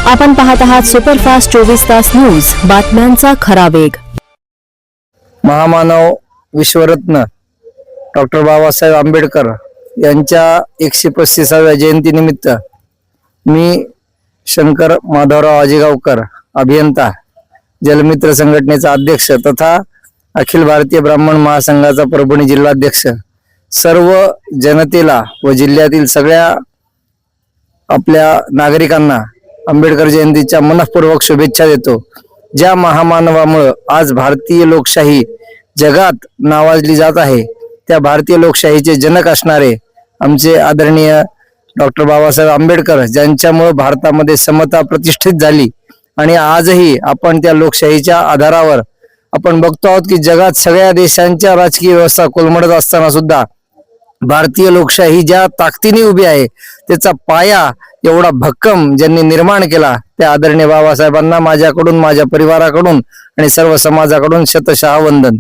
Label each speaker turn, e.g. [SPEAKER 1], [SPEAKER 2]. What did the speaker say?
[SPEAKER 1] आपण पाहत आहात सुपरफास्ट 24 तास न्यूज, बातम्यांचा खरा वेग।
[SPEAKER 2] महामानव विश्वरत्न डॉक्टर बाबासाहेब आंबेडकर यांच्या 135व्या जयंतीनिमित्त मी शंकर माधवराव आजेगावकर, अभियंता, जलमित्र संघटनेचा अध्यक्ष तथा अखिल भारतीय ब्राह्मण महासंघाचा परभणी जिल्हाध्यक्ष, सर्व जनतेला व जिल्ह्यातील सगळ्या आपल्या नागरिकांना आंबेडकर जयंतीच्या मनःपूर्वक शुभेच्छा देतो। ज्या महामानवामुळे आज भारतीय लोकशाही जगात नावाजली जात आहे, त्या भारतीय लोकशाहीचे जनक असणारे आमचे आदरणीय डॉक्टर बाबासाहेब आंबेडकर, ज्यांच्यामुळे भारतामध्ये समता प्रतिष्ठित झाली आणि आजही आपण त्या लोकशाहीच्या आधारावर आपण बघतो आहोत की जगात सगळ्या देशांच्या राजकीय व्यवस्था कोलमडत असताना सुद्धा भारतीय लोकशाही ज्या ताकदीने उभी आहे, त्याचा पाया एवढा भक्कम ज्यांनी निर्माण केला, त्या आदरणीय बाबासाहेबांना माझ्याकडून, माझ्या परिवाराकडून आणि सर्व समाजाकडून शतशः वंदन।